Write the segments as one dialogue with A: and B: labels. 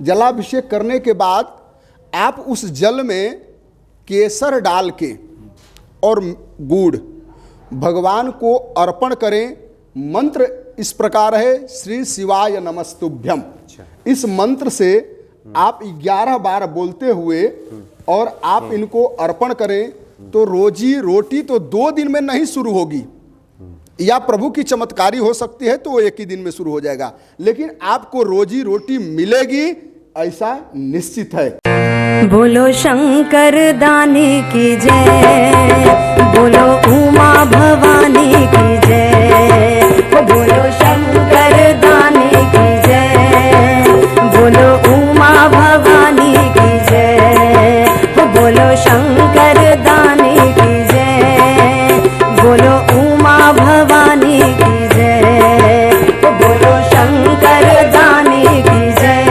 A: जलाभिषेक करने के बाद आप उस जल में केसर डाल के और गुड़ भगवान को अर्पण करें। मंत्र इस प्रकार है, श्री शिवाय नमस्तुभ्यम। इस मंत्र से आप 11 बार बोलते हुए और आप इनको अर्पण करें तो रोजी रोटी तो 2 दिन में नहीं शुरू होगी, या प्रभु की चमत्कारी हो सकती है तो वो 1 ही दिन में शुरू हो जाएगा, लेकिन आपको रोजी रोटी मिलेगी ऐसा निश्चित है।
B: बोलो शंकर दानी की जय, बोलो उमा भवानी की जय, बोलो शंकर दानी की जय, बोलो उमा भवानी की जय, बोलो शंकर दानी की जय, बोलो उमा भवानी की जय, बोलो शंकर दानी की जय,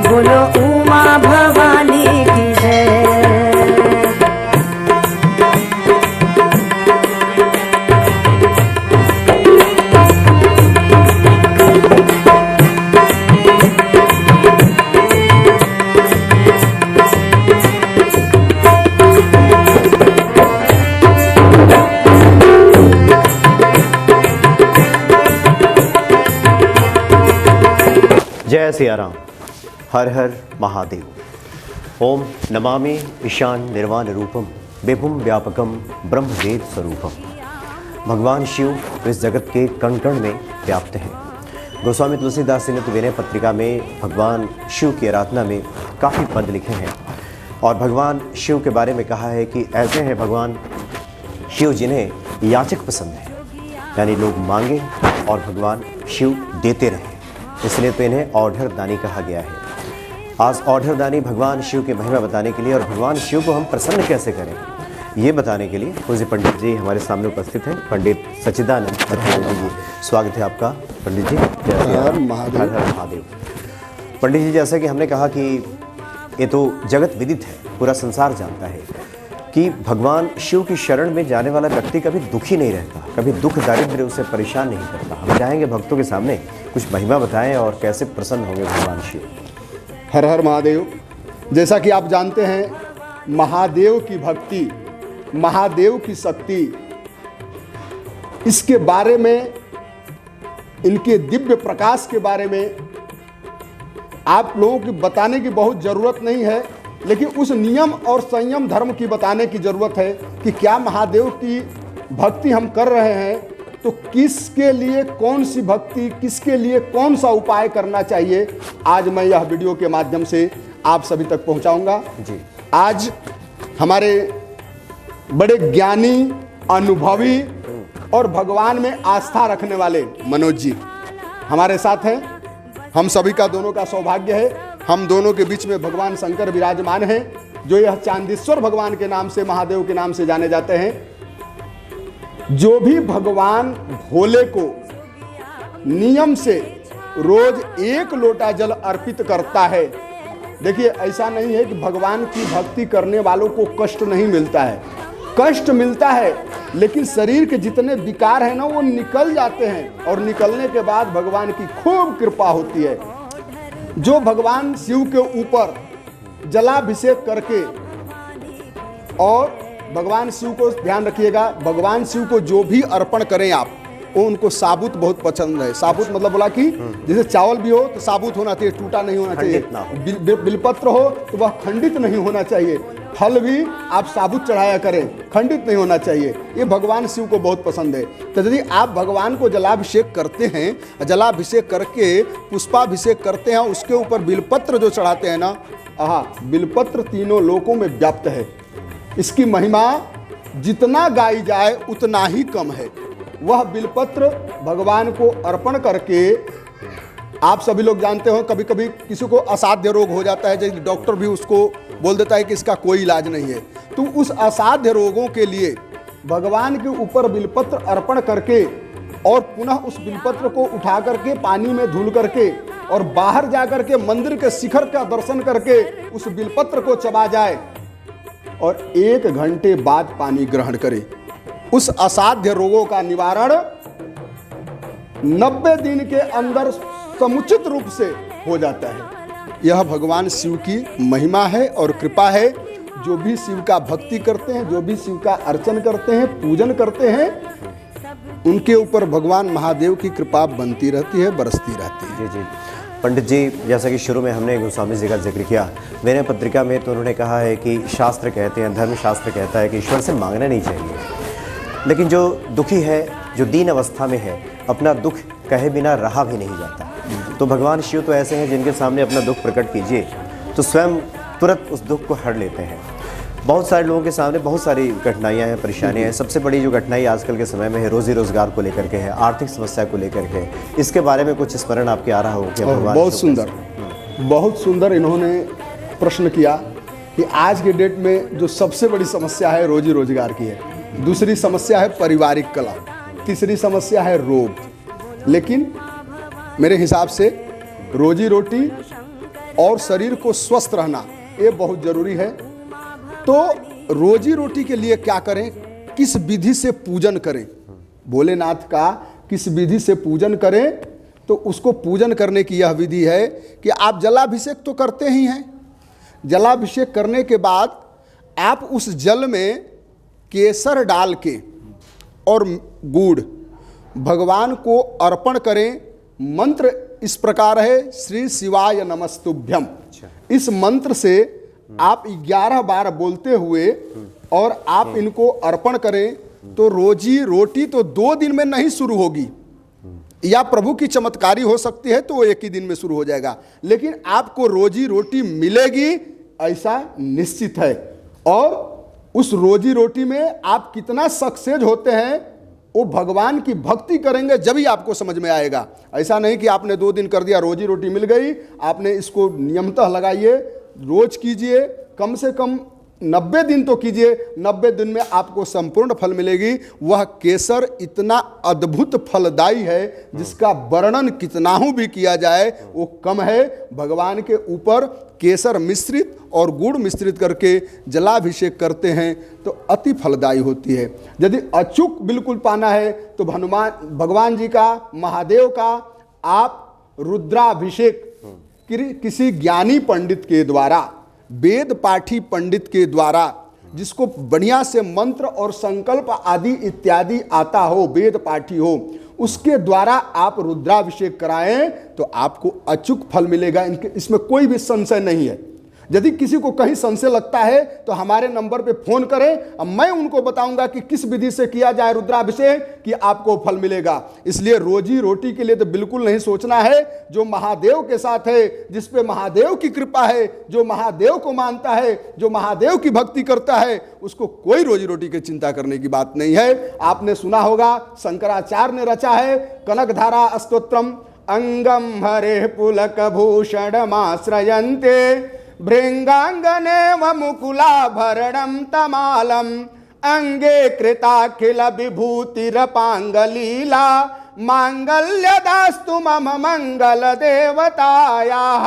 B: बोलो उमा भवानी की जय।
C: जय सिया राम। हर हर महादेव। ओम नमामि ईशान निर्वाण रूपम विभुम व्यापकम ब्रह्मवेद स्वरूपम। भगवान शिव इस जगत के कण कण में व्याप्त हैं। गोस्वामी तुलसीदास जी ने तो विनय पत्रिका में भगवान शिव की आराधना में काफ़ी पद लिखे हैं और भगवान शिव के बारे में कहा है कि ऐसे हैं भगवान शिव जिन्हें याचक पसंद है, यानी लोग मांगे और भगवान शिव देते रहें, इसलिए तो इन्हें औढ़र दानी कहा गया है। आज औढ़र दानी भगवान शिव की महिमा बताने के लिए और भगवान शिव को हम प्रसन्न कैसे करें ये बताने के लिए पूज्य पंडित जी हमारे सामने उपस्थित हैं। पंडित सच्चिदानंद जी, स्वागत है आपका पंडित जी।
A: हर हर महादेव।
C: हर हर महादेव। पंडित जी, जैसा कि हमने कहा कि ये तो जगत विदित है, पूरा संसार जानता है कि भगवान शिव की शरण में जाने वाला व्यक्ति कभी दुखी नहीं रहता, कभी दुख दारिद्र्य उसे परेशान नहीं करता। हम चाहेंगे भक्तों के सामने कुछ महिमा बताएं और कैसे प्रसन्न होंगे भगवान शिव।
A: हर हर महादेव। जैसा कि आप जानते हैं, महादेव की भक्ति, महादेव की शक्ति, इसके बारे में, इनके दिव्य प्रकाश के बारे में आप लोगों को बताने की बहुत ज़रूरत नहीं है, लेकिन उस नियम और संयम धर्म की बताने की ज़रूरत है कि क्या महादेव की भक्ति हम कर रहे हैं तो किसके लिए कौन सी भक्ति, किसके लिए कौन सा उपाय करना चाहिए। आज मैं यह वीडियो के माध्यम से आप सभी तक पहुंचाऊंगा जी। आज हमारे बड़े ज्ञानी, अनुभवी और भगवान में आस्था रखने वाले मनोज जी हमारे साथ हैं। हम सभी का दोनों का सौभाग्य है, हम दोनों के बीच में भगवान शंकर विराजमान हैं, जो यह चांदीश्वर भगवान के नाम से, महादेव के नाम से जाने जाते हैं। जो भी भगवान भोले को नियम से रोज 1 लोटा जल अर्पित करता है, देखिए ऐसा नहीं है कि भगवान की भक्ति करने वालों को कष्ट नहीं मिलता है, कष्ट मिलता है, लेकिन शरीर के जितने विकार हैं ना वो निकल जाते हैं और निकलने के बाद भगवान की खूब कृपा होती है। जो भगवान शिव के ऊपर जलाभिषेक करके, और भगवान शिव को ध्यान रखिएगा, भगवान शिव को जो भी अर्पण करें आप, वो उनको साबुत बहुत पसंद है। साबुत मतलब बोला कि जैसे चावल भी हो तो साबुत होना चाहिए, टूटा नहीं होना चाहिए। बिलपत्र हो तो वह खंडित नहीं होना चाहिए। फल भी आप साबुत चढ़ाया करें, खंडित नहीं होना चाहिए। ये भगवान शिव को बहुत पसंद है। तो यदि आप भगवान को जलाभिषेक करते हैं, जलाभिषेक करके पुष्पाभिषेक करते हैं, उसके ऊपर बिलपत्र जो चढ़ाते हैं ना, बिलपत्र तीनों लोकों में व्याप्त है। इसकी महिमा जितना गाई जाए उतना ही कम है। वह बिलपत्र भगवान को अर्पण करके, आप सभी लोग जानते हो कभी कभी किसी को असाध्य रोग हो जाता है, जैसे डॉक्टर भी उसको बोल देता है कि इसका कोई इलाज नहीं है, तो उस असाध्य रोगों के लिए भगवान के ऊपर बिलपत्र अर्पण करके और पुनः उस बिलपत्र को उठा करके पानी में धुल करके और बाहर जा करके मंदिर के शिखर का दर्शन करके उस बिलपत्र को चबा जाए और 1 घंटे बाद पानी ग्रहण करे, उस असाध्य रोगों का निवारण 90 दिन के अंदर समुचित रूप से हो जाता है। यह भगवान शिव की महिमा है और कृपा है। जो भी शिव का भक्ति करते हैं, जो भी शिव का अर्चन करते हैं, पूजन करते हैं, उनके ऊपर भगवान महादेव की कृपा बनती रहती है, बरसती रहती है।
C: जी जी पंडित जी, जैसा कि शुरू में हमने गोस्वामी जी का जिक्र किया, विनय पत्रिका में तो उन्होंने कहा है कि शास्त्र कहते हैं, धर्मशास्त्र कहता है कि ईश्वर से मांगना नहीं चाहिए, लेकिन जो दुखी है, जो दीन अवस्था में है, अपना दुख कहे बिना रहा भी नहीं जाता। तो भगवान शिव तो ऐसे हैं जिनके सामने अपना दुख प्रकट कीजिए तो स्वयं तुरंत उस दुख को हर लेते हैं। बहुत सारे लोगों के सामने बहुत सारी कठिनाइयाँ हैं, परेशानियाँ हैं। सबसे बड़ी जो कठिनाई आजकल के समय में है, रोजी रोजगार को लेकर के है, आर्थिक समस्या को लेकर के। इसके बारे में कुछ स्मरण आपके आ रहा हो क्या?
A: बहुत सुंदर, बहुत सुंदर इन्होंने प्रश्न किया कि आज के डेट में जो सबसे बड़ी समस्या है रोजी रोजगार की है, दूसरी समस्या है पारिवारिक कलह, तीसरी समस्या है रोग। लेकिन मेरे हिसाब से रोजी रोटी और शरीर को स्वस्थ रहना ये बहुत ज़रूरी है। तो रोजी रोटी के लिए क्या करें, किस विधि से पूजन करें, भोलेनाथ का किस विधि से पूजन करें? तो उसको पूजन करने की यह विधि है कि आप जलाभिषेक तो करते ही हैं। जलाभिषेक करने के बाद आप उस जल में केसर डाल के और गुड़ भगवान को अर्पण करें। मंत्र इस प्रकार है, श्री शिवाय नमस्तुभ्यम। इस मंत्र से आप 11 बार बोलते हुए और आप इनको अर्पण करें तो रोजी रोटी तो 2 दिन में नहीं शुरू होगी, या प्रभु की चमत्कारी हो सकती है तो वो 1 ही दिन में शुरू हो जाएगा, लेकिन आपको रोजी रोटी मिलेगी ऐसा निश्चित है। और उस रोजी रोटी में आप कितना सक्सेस होते हैं वो भगवान की भक्ति करेंगे जब ही आपको समझ में आएगा। ऐसा नहीं कि आपने 2 दिन कर दिया, रोजी रोटी मिल गई, आपने इसको नियमतः लगाइए, रोज कीजिए, कम से कम 90 दिन तो कीजिए। 90 दिन में आपको संपूर्ण फल मिलेगी। वह केसर इतना अद्भुत फलदायी है जिसका वर्णन कितनाहू भी किया जाए वो कम है। भगवान के ऊपर केसर मिश्रित और गुड़ मिश्रित करके जलाभिषेक करते हैं तो अति फलदायी होती है। यदि अचूक बिल्कुल पाना है तो भगवान जी का, महादेव का आप रुद्राभिषेक किसी ज्ञानी पंडित के द्वारा, वेद पाठी पंडित के द्वारा, जिसको बढ़िया से मंत्र और संकल्प आदि इत्यादि आता हो, वेद पाठी हो, उसके द्वारा आप रुद्राभिषेक कराएं तो आपको अचूक फल मिलेगा। इसमें कोई भी संशय नहीं है। यदि किसी को कहीं संशय लगता है तो हमारे नंबर पे फोन करें, अब मैं उनको बताऊंगा कि किस विधि से किया जाए रुद्राभिषेक कि आपको फल मिलेगा। इसलिए रोजी रोटी के लिए तो बिल्कुल नहीं सोचना है। जो महादेव के साथ है, जिस पे महादेव की कृपा है, जो महादेव को मानता है, जो महादेव की भक्ति करता है, उसको कोई रोजी रोटी की चिंता करने की बात नहीं है। आपने सुना होगा, शंकराचार्य ने रचा है कनकधारा स्तोत्रम, अंगम हरे पुलक भूषणमाश्रयन्ते भृंगांगनेव मुकुलाभरणं तमालम, अंगे कृताखिल विभूतिरपांगलीला, मांगल्यदास्तु मम मंगल देवतायाः।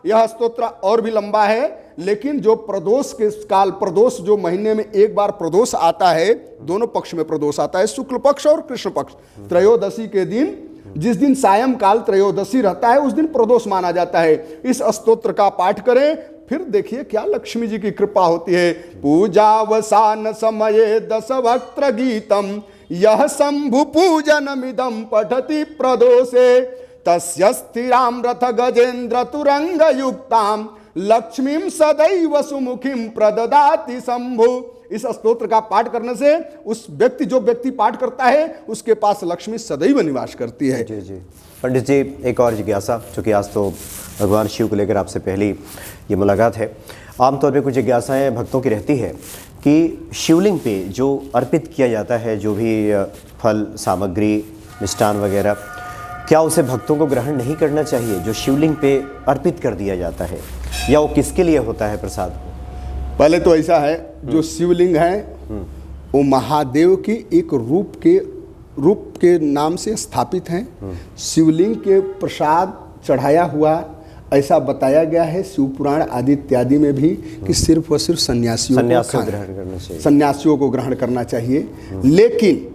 A: यह स्तोत्र और भी लंबा है, लेकिन जो प्रदोष के काल, प्रदोष जो महीने में एक बार प्रदोष आता है, दोनों पक्ष में प्रदोष आता है, शुक्ल पक्ष और कृष्ण पक्ष, त्रयोदशी के दिन, जिस दिन सायंकाल त्रयोदशी रहता है उस दिन प्रदोष माना जाता है। इस स्तोत्र का पाठ करें, फिर देखिए क्या लक्ष्मी जी की कृपा होती है। पूजावसान समये 10 वक्त्र गीतम, यह शंभु पूजनमिदं पठति प्रदोषे, तस्य स्थिरां रथ गजेन्द्र तुरंग युक्तां, लक्ष्मीं सदैव सुमुखीं प्रददाति शंभु। इस स्तोत्र का पाठ करने से उस व्यक्ति, जो व्यक्ति पाठ करता है, उसके पास लक्ष्मी सदैव निवास करती है।
C: जी जी पंडित जी, एक और जिज्ञासा, चूँकि आज तो भगवान शिव को लेकर आपसे पहली ये मुलाकात है। आमतौर पे कुछ जिज्ञासाएं भक्तों की रहती है कि शिवलिंग पे जो अर्पित किया जाता है, जो भी फल सामग्री, मिष्ठान वगैरह, क्या उसे भक्तों को ग्रहण नहीं करना चाहिए जो शिवलिंग पे अर्पित कर दिया जाता है, या वो किसके लिए होता है प्रसाद?
A: पहले तो ऐसा है, जो शिवलिंग है वो महादेव की एक रूप के नाम से स्थापित हैं। शिवलिंग के प्रसाद चढ़ाया हुआ ऐसा बताया गया है शिव पुराण आदि इत्यादि में भी कि सिर्फ और सिर्फ सन्यासियों को ग्रहण करना चाहिए। लेकिन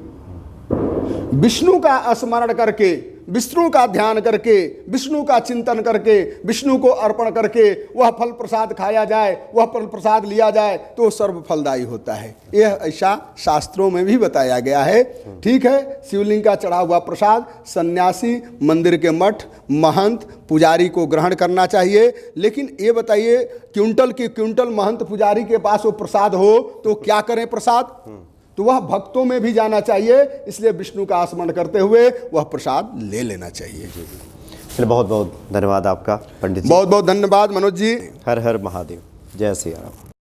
A: विष्णु का स्मरण करके विष्णु का ध्यान करके, विष्णु का चिंतन करके, विष्णु को अर्पण करके वह फल प्रसाद खाया जाए, वह फल प्रसाद लिया जाए तो सर्व फलदायी होता है। यह ऐसा शास्त्रों में भी बताया गया है। ठीक है, शिवलिंग का चढ़ा हुआ प्रसाद सन्यासी, मंदिर के मठ, महंत, पुजारी को ग्रहण करना चाहिए। लेकिन ये बताइए, क्विंटल की क्विंटल महंत पुजारी के पास वो प्रसाद हो तो क्या करें प्रसाद? तो वह भक्तों में भी जाना चाहिए, इसलिए विष्णु का स्मरण करते हुए वह प्रसाद ले लेना चाहिए।
C: चलिए, बहुत बहुत धन्यवाद आपका पंडित जी।
A: बहुत बहुत धन्यवाद मनोज जी।
C: हर हर महादेव। जय सिया राम।